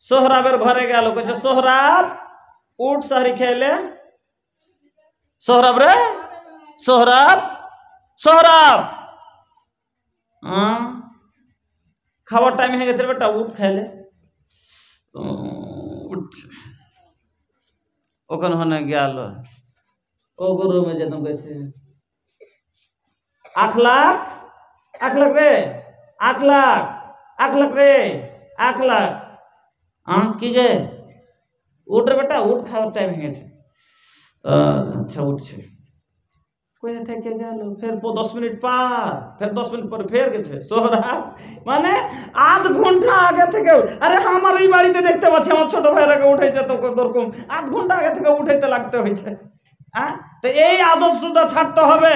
সোহরাবের ঘরে গেল, কইছে সোহরাব উঠ সাহরি খেলে। সোহরাব রে সোহরাব, সোহরাব খাওয়ার টাইম হয়ে গেছে বেটা, উঠ খাইলে। ওখানে গেল, ও রুমে যেতাম গেছে 8 লাখ 1 লাখ রে 8 লাখ 1 লাখ রে 1 লাখ। কি গে উঠ রে বেটা উঠ, খাওয়ার টাইম হয়ে গেছে। আচ্ছা উঠছে, কোথা থেকে গেল, ফের 10 মিনিট পার, ফের 10 মিনিট পরে ফের গেছে সোহরাব। মানে আধ ঘন্টা আগে থেকে, আরে আমার এই বাড়িতে দেখতে পাচ্ছি আমার ছোট ভাইয়ের আগে উঠাইতে তো ওরকম আধ ঘন্টা আগে থেকে উঠাইতে লাগতে হয়েছে। তো এই আদত সুদা ছাড়তে হবে।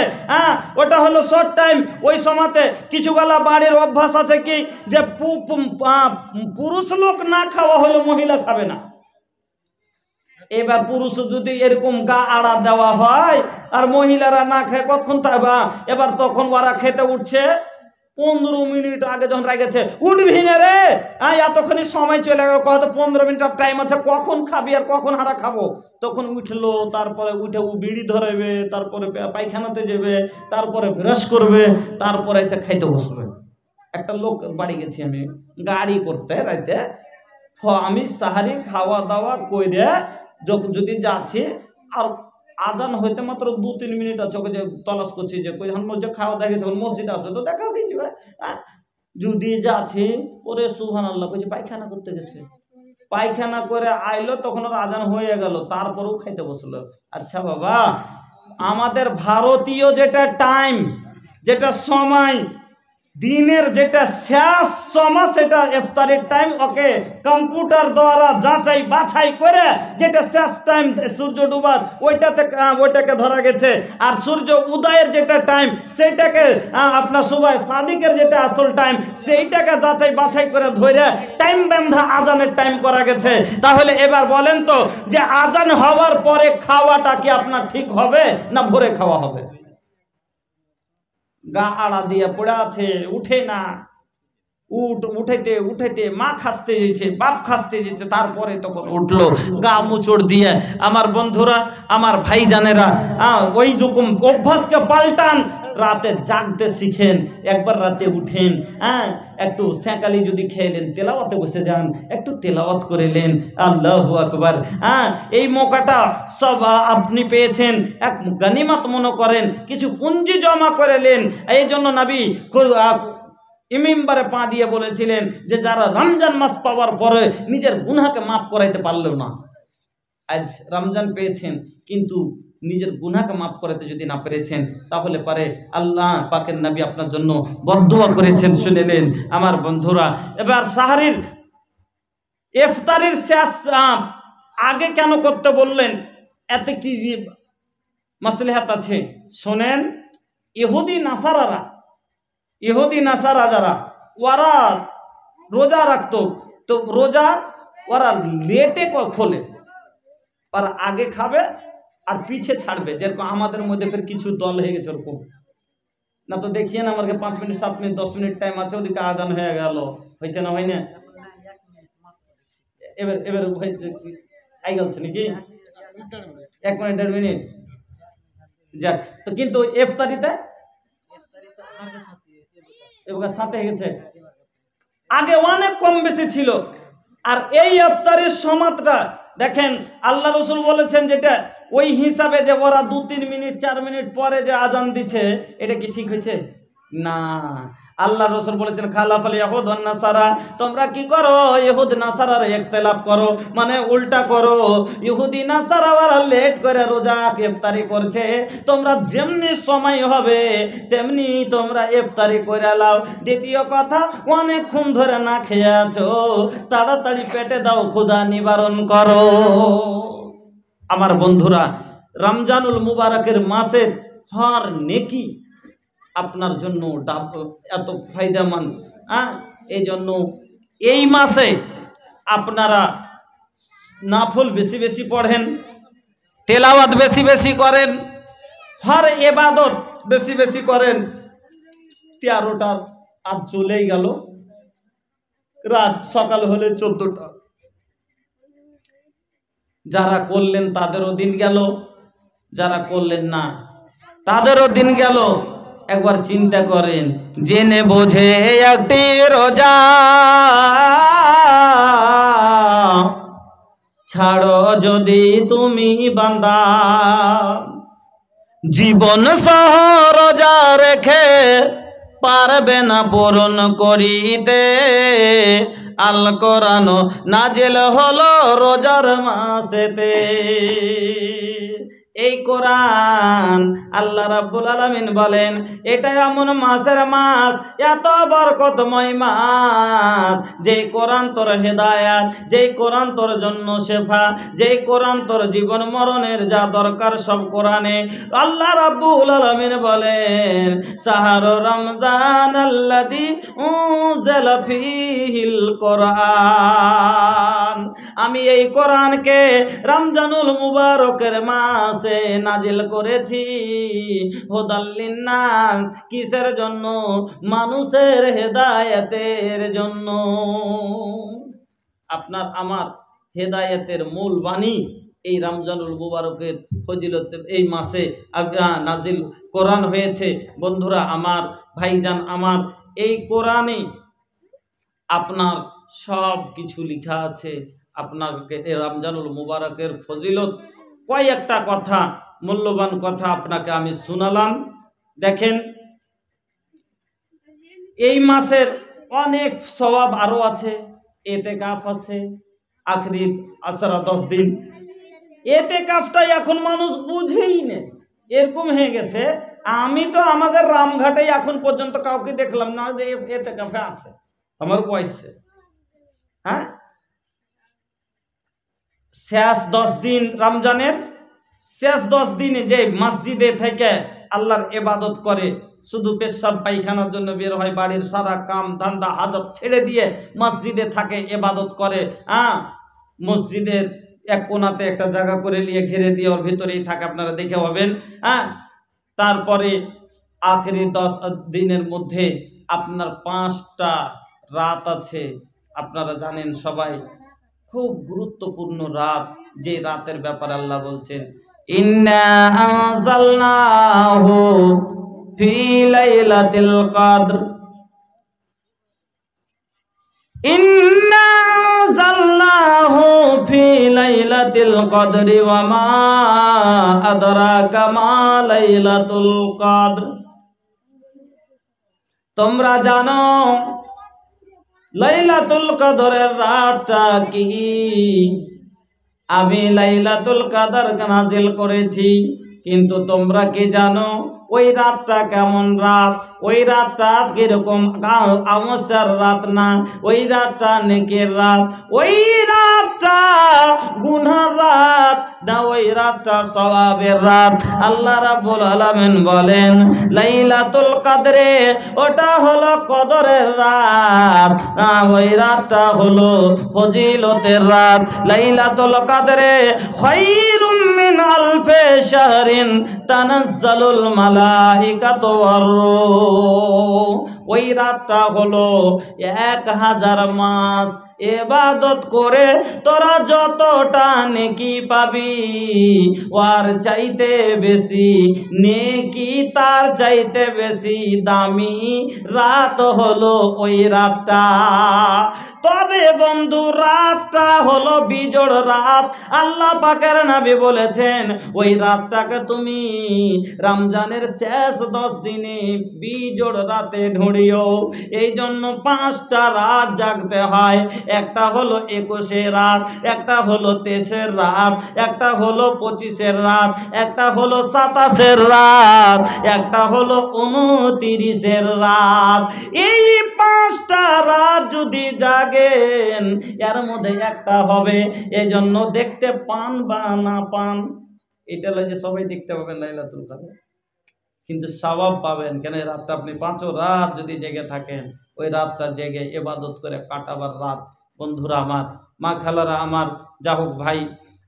ওটা হলো শর্ট টাইম। ওই সময়তে কিছুবেলা বাড়ির অভ্যাস আছে কি যে পুরুষ লোক না খাওয়া হলো মহিলা খাবে না। এবার পুরুষ যদি এরকম গা আড়া দেওয়া হয় আর মহিলারা না খায় কতক্ষণ থাকবা, এবার তখন ওরা খেতে উঠছে 15 মিনিট আগে যখন রেগেছে, উঠবি না রে, এতক্ষণই সময় চলে গেল, কত 15 মিনিটের টাইম আছে, কখন খাবি আর কখন হারা খাবো। তখন উঠলো, তারপরে উঠে ও বিড়ি ধরাইবে, তারপরে পায়খানাতে যাবে, তারপরে ব্রাশ করবে, তারপরে এসে খাইতে বসবে। একটা লোক বাড়ি গেছি আমি গাড়ি করতে রাইতে, আমি সাহারি খাওয়া দাওয়া করে যদি যাচ্ছি আর আজান হইতে মাত্র 2-3 মিনিট আছে, ওকে যে তলাশ করছি যে যে খাওয়া দাওয়া গেছে মসজিদ আসবে তো দেখা হয়ে যাবে। যদি যাচ্ছি ওরে সুবহানাল্লাহ কইছে পায়খানা করতে গেছে, পায়খানা করে আইলো, তখন ওর আজান হয়ে গেল, তারপরেও খাইতে বসলো। আচ্ছা বাবা, আমাদের ভারতীয় যেটা টাইম, যেটা সময়, দিনের যেটা শেষ সময়, সেটা ইফতারের টাইম, ওকে কম্পিউটার দ্বারা যাচাই বাছাই করে যেটা শেষ টাইম সূর্য ডুবার ওইটাকে ধরা গেছে। আর সূর্য উদয়ের যেটা টাইম সেটাকে আপনার সুবাহ সাদিকের যেটা আসল টাইম সেইটাকে যাচাই বাছাই করে ধরে টাইম বান্ধা আজানের টাইম করা গেছে। তাহলে এবার বলেন তো যে আজান হওয়ার পরে খাওয়াটা কি আপনার ঠিক হবে না ভোরে খাওয়া হবে? গা আড়া দিয়ে পড়ে আছে, উঠে না, উঠাইতে উঠাইতে মা খাসতে যেছে, বাপ খাসতে যেছে, তারপরে তখন উঠলো গা মুচড় দিয়ে। আমার বন্ধুরা, আমার ভাইজানেরা, ওই রকম অভ্যাসকে পাল্টান, রাতে জাগতে শিখেন, একবার রাতে উঠেন, একটু সেঁকালি যদি খেলেন, তেলাওয়াতে বসে যান, একটু তেলাওয়াত করে নেন, আল্লাহু আকবার। এই মৌকাটা সব আপনি পেয়েছেন, এক গনিমত মনে করেন, কিছু পুঁজি জমা করে নেন। এই জন্য নবী মিম্বারে পা দিয়ে বলেছিলেন যে যারা রমজান মাস পাওয়ার পরে নিজের গুনাহকে মাফ করাইতে পারলেও না, আজ রমজান পেয়েছেন কিন্তু নিজের গুনাহকে মাফ করাতে যদি না পেরেছেন, তাহলে পারে আল্লাহ পাকের নবী আপনার জন্য বদদুয়া করেছেন, শুনেলেন। আমার বন্ধুরা, এবার সাহারির ইফতারের শেষ আগে কেন করতে বললেন, এতে কি মাসলাহাত আছে শোনেন। ইহুদি নাসারা যারা ওরা রোজা রাখতো, তো রোজা ওরা লেটে খোলে, ওরা আগে খাবে আর পিছে ছাড়বে, যেরকম আমাদের মধ্যে ফের কিছু দল হয়ে গেছে ওরকম না। তো দেখিয়ে না, আমার 5 মিনিট 7 মিনিট 10 মিনিট টাইম আছে, ওদিকে আজান হয়ে গেল, হয়েছে না, হয় না? এবার আই গেছে নাকি 1 মিনিট 1.5 মিনিট যাক। তো কিন্তু ইফতারিতে এবার সাথে হয়ে গেছে, আগে অনেক কম বেশি ছিল। আর এই ইফতারের সময়টা দেখেন, আল্লাহ রসুল বলেছেন যেটা ওই হিসাবে যে ওরা 2-3 মিনিট 4 মিনিট পরে যে আজান দিচ্ছে, এটা কি ঠিক হয়েছে না? আল্লাহ রসুল বলেছেন খালাফাল ইয়াহুদ ওয়ান নাসারা, তোমরা কি করো, ইহুদ নাসারার ইখতিলাফ করো, মানে উল্টা করো। ইহুদি নাসারা ওরা লেট করে রোজা ইফতারি করছে, তোমরা যেমনি সময় হবে তেমনি তোমরা ইফতারি করে নাও। দ্বিতীয় কথা, অনেকক্ষণ ধরে না খেয়ে আছো, তাড়াতাড়ি পেটে দাও, ক্ষুধা নিবারণ করো। আমার বন্ধুরা, রমজানুল মুবারকের মাসের হর নেকি আপনার জন্য এত ফায়দামান। এই জন্য এই মাসে আপনারা নাফল বেশি বেশি পড়েন, তেলাওয়াত বেশি বেশি করেন, হর ইবাদত বেশি বেশি করেন। 13টা আজ চলেই গেল, রাত সকাল হলে 14টা, যারা করলেন তাদেরও দিন গেল, যারা করলেন না তাদেরও দিন গেল। একবার চিন্তা করেন, জেনে বোঝে একটি রোজা ছাড়ো যদি তুমি বান্দা, জীবন সহ রোজা রেখে পারবে না পূরণ করিতে। আল কোরআন নাজিল হলো রোজার মাসেতে। এই কোরআন আল্লাহ রাব্বুল আলামিন বলেন এটা এমন মাসের মাস, এত বরকতময় মাস, যে কোরআন তোর হেদায়াত, যে কোরআন তোর জন্য শেফা, যে কোরআন তোর জীবন মরণের যা দরকার সব কোরআনে। আল্লাহ রাব্বুল আলামিন বলেন শাহরু রমজান আল্লাযী উনজিলা ফীহিল কোরআন, আমি এই কোরআনকে রমজানুল মুবারকের মাসে নাজিল করেছি। হুদাল লিন্নাস, কিসের জন্য? মানুষের হেদায়েতের জন্য। আপনার আমার হেদায়েতের মূল বাণী এই রমজানুল মুবারকের ফজিলতের এই মাসে নাজিল কোরআন হয়েছে। বন্ধুরা আমার, ভাইজান আমার, এই কোরআনে আপনার সব কিছু লেখা আছে। আপনাকে রমজানুল মুবারকের ফজিলত কয়েকটা কথা, মূল্যবান কথা আপনাকে আমি শোনালাম। দেখেন, এই মাসের অনেক সওয়াব আরো আছে। এতেকাফ আছে, আখরি 10 দিন। এতেকাফটাই এখন মানুষ বুঝেই না, এরকম হয়ে গেছে। আমি তো আমাদের রামঘাটে এখন পর্যন্ত কাউকে দেখলাম না যে এতেকাফে আছে আমার বয়সে। হ্যাঁ, শেষ 10 দিন রমজানের শেষ 10 দিনে যে মসজিদে থেকে আল্লাহর ইবাদত করে, শুধু পেশাব পায়খানার জন্য বের হয়, বাড়ির সারা কাম ধান্দা হাজত ছেড়ে দিয়ে মসজিদে থাকে, ইবাদত করে। মসজিদের এক কোণাতে একটা জায়গা করে নিয়ে ঘিরে দিয়ে ওর ভিতরেই থাকে, আপনারা দেখে হবেন। তারপরে আখেরি 10 দিনের মধ্যে আপনার 5টা রাত আছে। আপনারা জানেন সবাই, খুব গুরুত্বপূর্ণ রাত, যে রাতের ব্যাপারে আল্লাহ বলছেন ইন্না আনজালনাহু ফি লাইলাতিল কদর, ইন্না আনজালনাহু ফি লাইলাতিল কদরি ওয়া মা আদরাকা মা লাইলাতুল কদর। তোমরা জানো লাইলাতুল কদরের রাতটা কি? আমি লাইলাতুল কদর নাজিল করেছি, কিন্তু তোমরা কি জানো ওই রাতটা কেমন রাত? ওই রাতটা কিরকম? আমসার রাত না, ওই রাতটা নেকের রাত, ওই রাতটা গুনার রাত না, ওই রাতটা সওয়াবের রাত। আল্লাহ রাব্বুল আলামিন বলেন লাইলাতুল কদরে, ওটা হলো কদরের রাত, ওই রাতটা হলো ফজিলতের রাত। লাইলাতুল কদরে খায়রুম মিন আলফি শাহরিন তানাজ্জালুল মালাইকাতু ওয়ার রূহ, ওই রাতটা হলো 1000 মাস ইবাদত করে তোরা যতটা নেকি পাবি, ওর চাইতে বেশি নেকি, তার চাইতে বেশি দামি রাত হলো ওই রাতটা। তবে বন্ধু, রাতটা হলো বিজোড় রাত। আল্লাহ পাকের নবী বলেছেন ওই রাতটাকে তুমি রমজানের শেষ 10 দিনে বিজোড় রাতে ঢুঁড়িও। এই জন্য 5টা রাত জাগতে হয়। একটা হলো 21 রাত, একটা হলো 23 রাত, একটা হলো 25 রাত, একটা হলো 27 রাত, একটা হলো 29 রাত। এই 5টা রাত যদি জাগেন, এর মধ্যে একটা হবে। এজন্য দেখতে পান বা না পান, এটা লাগে সবাই দেখতে পাবেন লাইলাতুল কদর, কিন্তু সওয়াব পাবেন কেন? রাতটা আপনি 5 রাত যদি জেগে থাকেন, ওই রাতটা জেগে ইবাদত করে কাটাবার রাত। বন্ধুরা আমার, মা খালারা আমার, যা হোক ভাই,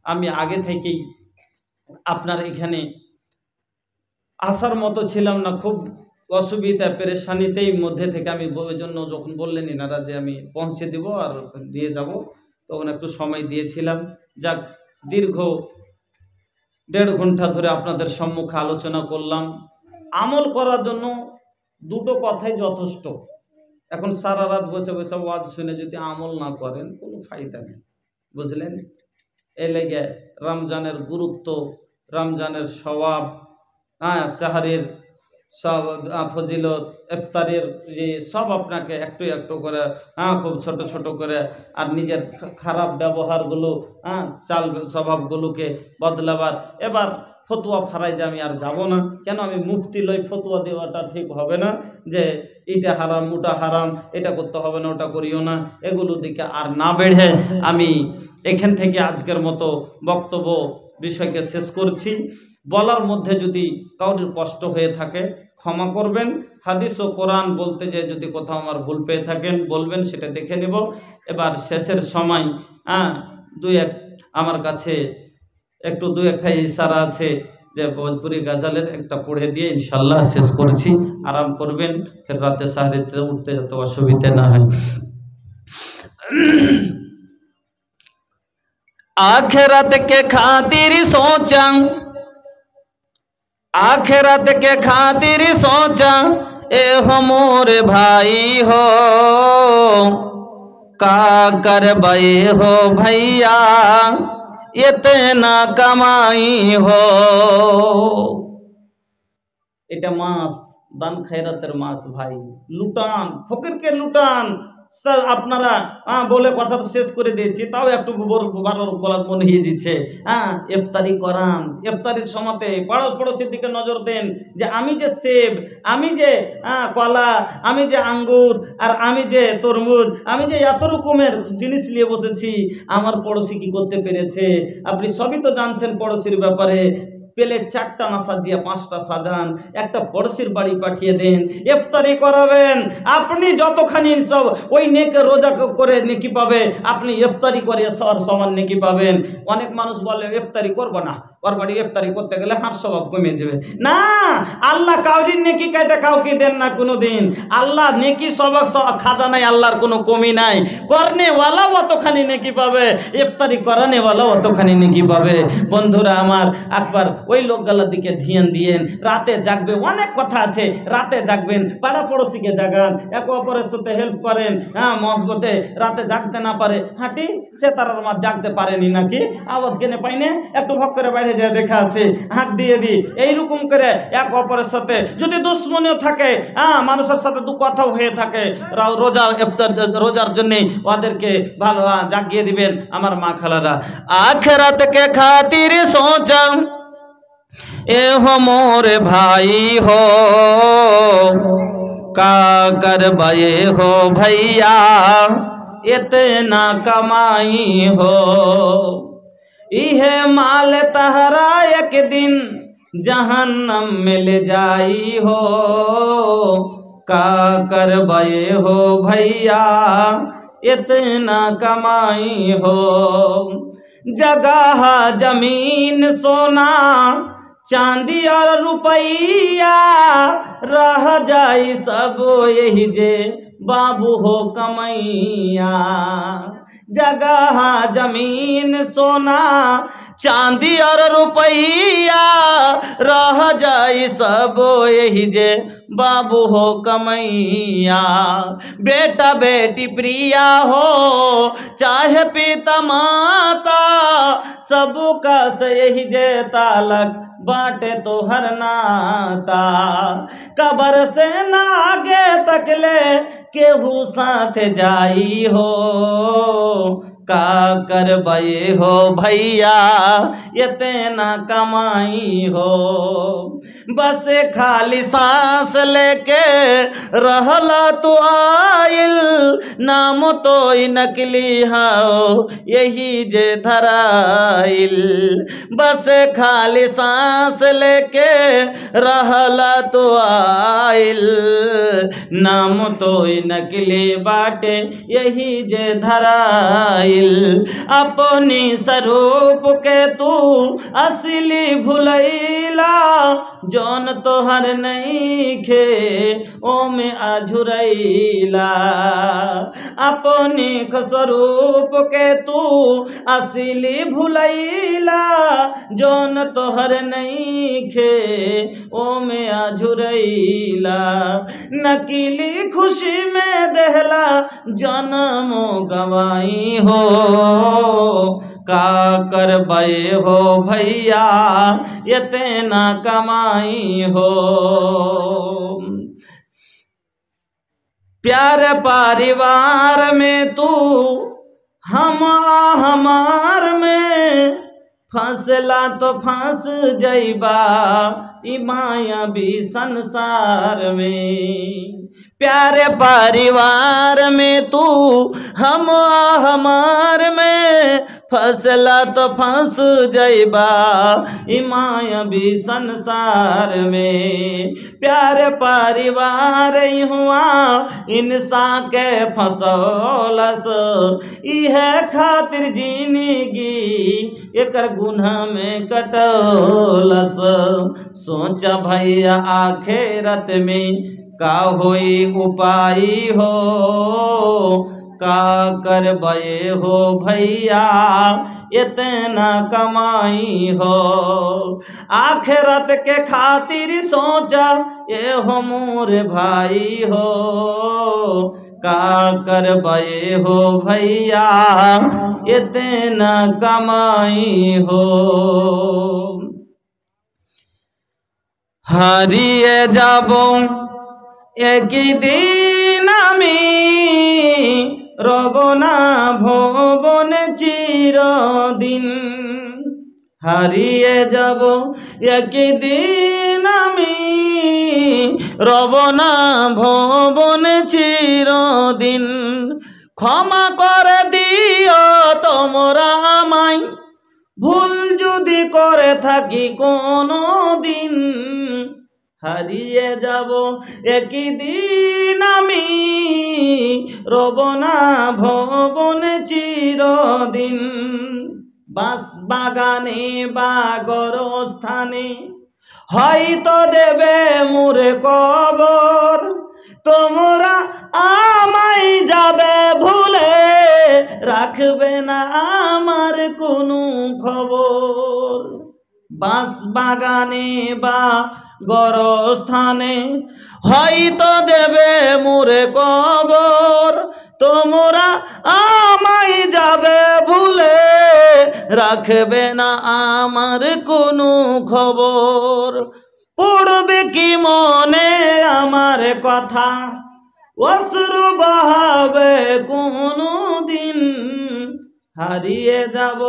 আমি আগে থেকেই আপনার এখানে আসার মতো ছিলাম না, খুব অসুবিধা পেরেশানিতেই মধ্যে থেকে আমি ওই জন্য যখন বললেন এনারা যে আমি পৌঁছে দিব আর দিয়ে যাব, তখন একটু সময় দিয়েছিলাম। যাক, দীর্ঘ 1.5 ঘন্টা ধরে আপনাদের সম্মুখে আলোচনা করলাম। আমল করার জন্য দুটো কথাই যথেষ্ট। এখন সারা রাত বসে বসে ওয়াজ শুনে যদি আমল না করেন কোনো ফায়দা নেই, বুঝলেন? এই লেগে রমজানের গুরুত্ব, রমজানের সওয়াব, সাহারির সব ফজিলত, ইফতারের যে সব আপনাকে একটু একটু করে খুব ছোট ছোট করে, আর নিজের খারাপ ব্যবহারগুলো চাল স্বভাবগুলোকে বদলাবার। এবার ফতুয়া ফারাইজে আমি আর যাব না, কেন আমি মুফতি লই, ফতুয়া দেওয়াটা ঠিক হবে না যে এটা হারাম ওটা হারাম, এটা করতে হবে না ওটা করিও না, এগুলো দিকে আর না বেড়ে আমি এখান থেকে আজকের মতো বক্তব্য বিষয়কে শেষ করছি। বলার মধ্যে যদি কাউরির কষ্ট হয়ে থাকে ক্ষমা করবেন। হাদিস ও কোরআন বলতে যে যদি কোথাও আমার ভুল পেয়ে থাকেন বলবেন, সেটা দেখে নেব। এবার শেষের সময় আমার কাছে একটু দু একটা ইশারা আছে যে ভোজপুরি গাজালের একটা পড়ে দিয়ে ইনশাল্লাহ শেষ করছি। আরাম করবেন, ফের রাতে সাহারিতে উঠতে যাতে অসুবিধা না হয়। आखिरत के खातिर सोचा, आखिरत के खातिर सोचा, ए हो मोरे भाई हो, का कर बे हो भैया, इतना कमाई हो। এটা মাস দান খায়রাতের মাস ভাই, লুটান, ফকিরকে লুটান। স্যার আপনারা বলে কথা তো শেষ করে দিয়েছি, তাও একটু বলার মনে হয়ে দিচ্ছে। ইফতারি করান, ইফতারির সময়তে পাড়া পড়োশির দিকে নজর দেন যে আমি যে সেব, আমি যে কলা, আমি যে আঙ্গুর, আর আমি যে তরমুজ, আমি যে এত রকমের জিনিস নিয়ে বসেছি, আমার পড়োশি কি করতে পেরেছে? আপনি সবই তো জানছেন পড়োশির ব্যাপারে। প্লেট 4টা না সাজিয়ে 5টা সাজান, একটা পড়োশির বাড়ি পাঠিয়ে দেন, ইফতারি করাবেন। আপনি যতখানি সব ওই নেকে রোজা করে নেকি পাবে, আপনি ইফতারি করে সমান নেকি পাবেন। অনেক মানুষ বলে ইফতারি করব না, ওর বাড়ি ইফতারি করতে গেলে হার স্বভাব কমে যাবে। না, আল্লাহ কাউরির নেকি কাটা কাউকে দেন না কোনো দিন। আল্লাহ নেকি স্বভাব খাজানায় আল্লাহর কোনো কমি নাই। করনেওয়ালাও অতখানি নেকি পাবে, ইফতারি করানেওয়ালাও অতখানি নেকি পাবে। বন্ধুরা আমার, একবার ওই লোকগুলোর দিকে ধ্যান দিয়েন। রাতে জাগবে, অনেক কথা আছে, রাতে জাগবেন, পাড়া পড়োশিকে জাগান, একে অপরের সাথে হেল্প করেন। মহব্বতে রাতে জাগতে না পারে, হাঁটি সে তার মা জাগতে পারেনি নাকি, আওয়াজ কেনে পাইনে, একটু ভক করে বাইরে যায় দেখা আছে, হাঁক দিয়ে দিই। এইরকম করে এক অপরের সাথে যদি দুশ্মনীয় থাকে, মানুষের সাথে দু কথাও হয়ে থাকে, রোজার জন্য ওদেরকে ভালো জাগিয়ে দিবেন আমার মা খালারা। আখিরাত কে খাতির সোচা, ए हो मोरे भाई हो, का कर बे हो भैया, इतना कमाई हो। इहे माल तहरा एक दिन जहन्नम मिल जाई हो, का कर बे हो भैया, इतना कमाई हो। जगह जमीन सोना चांदी और रुपया, रह जाई सब यही जे बाबू हो कमैया। जगह जमीन सोना चांदी और रुपया, रह जाई सब यही जे बाबू हो कमैया। बेटा बेटी प्रिया हो चाहे पिता माता, सबका से यही जे तालक बाटे तो हर नाता। कबर से ना आगे तकले केहू साथ जाई हो, का कर बे हो भैया, इतना कमाई हो। बस खाली सांस लेके रहला तो आइल, नाम तो नकली हो यही जे धराइल। बस खाली सांस लेके रहला तो आइल, नाम तो नकली बाटे यही जे धराइल। जाइल अपनी स्वरूप के तू असली भुलैला जौन तोहर नइखे ओमे अझुरैला अपनी स्वरूप के तू असली भुलैला जौन तोहर नइखे ओमे अझुरैला नकीली खुशी में देहला जन्मो गवाई हो का करबे हो भैया इतना कमाई हो प्यार परिवार में तू हमार में फंसला तो फंस जइबा ई मायावी संसार में प्यारे परिवार में तू हमार में फंसला तो फंस जइबा ई मायावी संसार में प्यारे परिवार हुआ इंसान के फंसौलस इहे खातिर जिंदगी एकर गुनाह में कटौलस सोचा भैया आखिरत में का होई उपाय हो का करबे हो भैया इतना कमाई हो आखिरत के खातिर सोचा ये हो मोर भाई हो का करबे हो भैया इतना कमाई हो हारिए जाबो एक दिन আমি রব না ভুবন চিরদিন হারিয়ে যাব একদিন আমি রব না ভুবন চিরদিন ক্ষমা করে দিও তোমরা আমায় ভুল যদি করে থাকি কোনো দিন হারিয়ে যাব একদিন আমি রব না ভুবন চিরদিন বাস বাগানে বা গরস্থানে হয়তো দেবে মোরে কবর তোমরা আমায় যাবে ভুলে রাখবে না আমার কোনো খবর বাস বাগানে বা গরস্থানে হয়তো দেবে মোরে কবর তোমরা আমায় যাবে ভুলে রাখবে না আমার কোনো খবর পড়বে কি মনে আমার কথা অশ্রু বহাবে কোনো দিন হারিয়ে যাব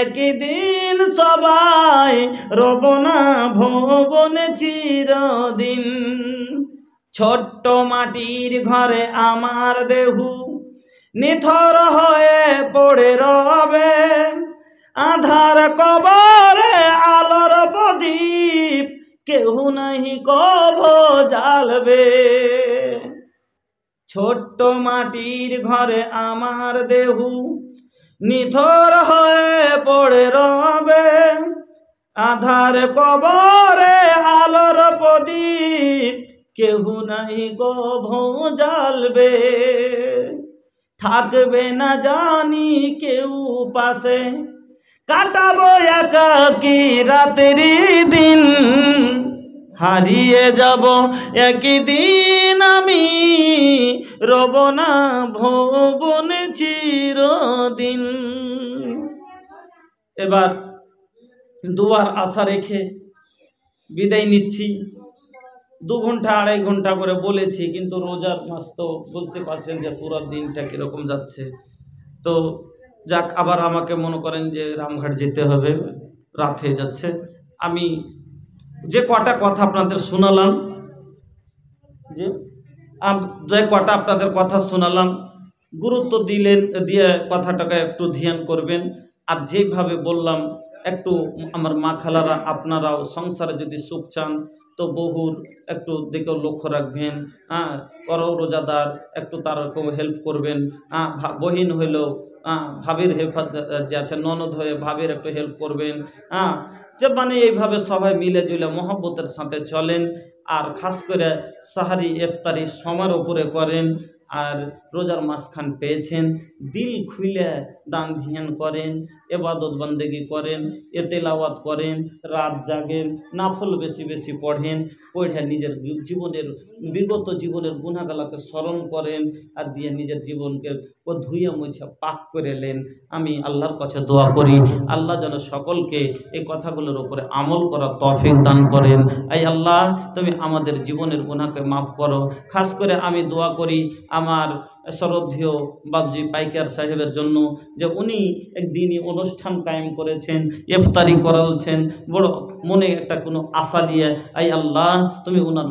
একদিন সবাই রব না ভুবন চিরদিন ছোট্ট মাটির ঘরে আমার দেহু নিথর হয়ে পড়ে রবে আধার কবরে আলোর প্রদীপ কেউ নাহি কব জ্বালবে ছোট্ট মাটির ঘরে আমার দেহু নিথর হয়ে পড়ে রবে আধার কবরে আলোর প্রদীপ কেউ নাই কভু জ্বালবে থাকবে না জানি কেউ পাশে কাটাবো একাকী রাতেরি দিন হারিয়ে যাব একদিন আমি রব না ভুবন চিরদিন এবার দুবার আশা রেখে বিদায় নিচ্ছি 2 ঘন্টা 2.5 ঘন্টা করে বলেছি কিন্তু রোজার মাস তো বুঝতে পারছেন যে পুরো দিনটা কিরকম যাচ্ছে তো যাক আবার আমাকে মনে করেন যে রামঘাট যেতে হবে রাত হয়ে যাচ্ছে আমি যে কটা কথা আপনাদের শোনালাম যে কটা আপনাদের কথা শোনালাম গুরুত্ব দিয়ে কথাটাকে একটু ধ্যান করবেন আর যেভাবে বললাম একটু আমার মা খালারা আপনারাও সংসারে যদি সুখ চান তো বহুর একটু দিকেও লক্ষ্য রাখবেন বড় রোজাদার একটু তার হেল্প করবেন বহিন হইলেও ভাবির যে আছে ননদ হয়ে ভাবির একটু হেল্প করবেন। যে মানে এইভাবে সবাই মিলে জুলে মহব্বতের সাথে চলেন। আর খাস করে সাহারি ইফতারি সময়ের উপরে করেন। আর রোজার মাসখান পেয়েছেন, দিল খুলে দান ধ্যান করেন, এবাদত বন্দেগি করেন, তেলাওয়াত করেন, রাত জাগেন, নাফল বেশি বেশি পড়েন, পড়ে নিজের জীবনের বিগত জীবনের গুনাহগালাকে স্মরণ করেন, আর দিয়ে নিজের জীবনকে ও ধুয়ে মুছে পাক করে নেন। আমি আল্লাহর কাছে দোয়া করি আল্লাহ যেন সকলকে এই কথাগুলোর উপরে আমল করার তৌফিক দান করেন। এই আল্লাহ তুমি আমাদের জীবনের গুনাহকে মাফ করো। খাস করে আমি দোয়া করি আমার শ্রদ্ধেয় বাবজি পাইকার সাহেবের জন্য, যে উনি একদিনই অনুষ্ঠান কায়েম করেছেন, ইফতারি করালছেন, বড় মনে একটা কোনো আশা দিয়ে। এই আল্লাহ তুমি ওনার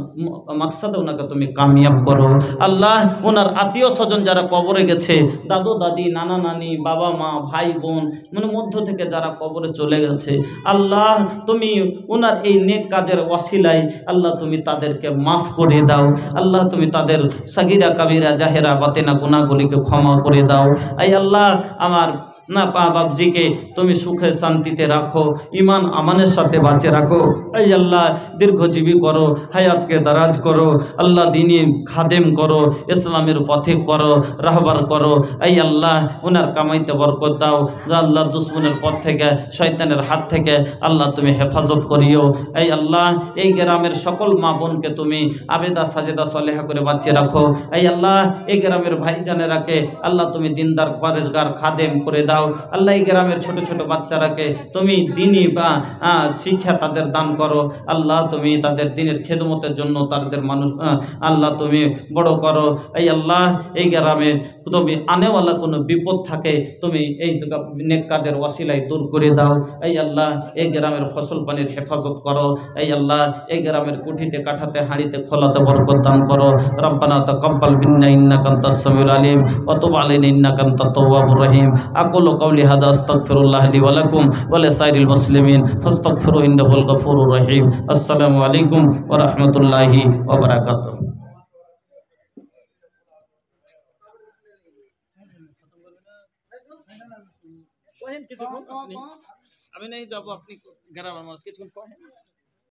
মাকসাদে ওনাকে তুমি কামিয়াব করো। আল্লাহ ওনার আত্মীয় স্বজন যারা কবরে গেছে, দাদু দাদি, নানা নানি, বাবা মা, ভাই বোন, মানে মধ্য থেকে যারা কবরে চলে গেছে, আল্লাহ তুমি ওনার এই নেক কাজের ওয়াসিলায় আল্লাহ তুমি তাদেরকে মাফ করে দাও। আল্লাহ তুমি তাদের সাগিরা কাবিরা জাহেরা বাতেনা গুনাহগুলিকে ক্ষমা করে দাও। এই আল্লাহ আমার না বাবজিকে তুমি সুখে শান্তিতে রাখো, ইমান আমানের সাথে বাঁচে রাখো। এই আল্লাহ দীর্ঘজীবী করো, হায়াতকে দারাজ করো, আল্লাহ দিনী খাদেম করো, ইসলামের পথে করো, রাহবার করো। এই আল্লাহ ওনার কামাইতে বরকত দাও। আল্লাহ দুশ্মনের পথ থেকে, শয়তানের হাত থেকে আল্লাহ তুমি হেফাজত করিও। এই আল্লাহ এই গ্রামের সকল মা বোনকে তুমি আবেদা সাজেদা সলেহা করে বাঁচিয়ে রাখো। এই আল্লাহ এই গ্রামের ভাইজানেরাকে আল্লাহ তুমি দিনদার পরেজগার খাদেম করে দাও। আল্লাহ এই গ্রামের ছোট ছোট বাচ্চারাকে তুমি দিনই বা শিক্ষা তাদের দান করো। আল্লাহ তুমি তাদের দিনের খেদমতের জন্য তাদের মানুষ আল্লাহ তুমি বড় করো। এই আল্লাহ এই গ্রামের তুমি আনেওয়ালা কোনো বিপদ থাকে তুমি এই নেক কাজের ওয়াসিলায় দূর করে দাও। এই আল্লাহ এই গ্রামের ফসল পানির হেফাজত করো। এই আল্লাহ এই গ্রামের কুঠিতে কাঠাতে হাঁড়িতে খোলাতে বরকত দান করো। রব্বানা তাকাব্বাল মিন্না ইন্নাকা আনতাস সামিউল আলিম ওয়া তুব আলাইনা ইন্নাকা আনতাত তাওয়াবুর রহিম। আকুলু কাওলি হাদা আস্তাগফিরুল্লাহ লি ওয়া লাকুম ওয়া লিসাইরিল মুসলিমিন ফাস্তাগফিরু ইন্নাহুল গফুরুর রহিম। আসসালামু আলাইকুম ওয়া রাহমাতুল্লাহি ওয়া বারাকাতুহু। আমি नहीं जाबो, अपनी ग्राम কিছুক্ষণ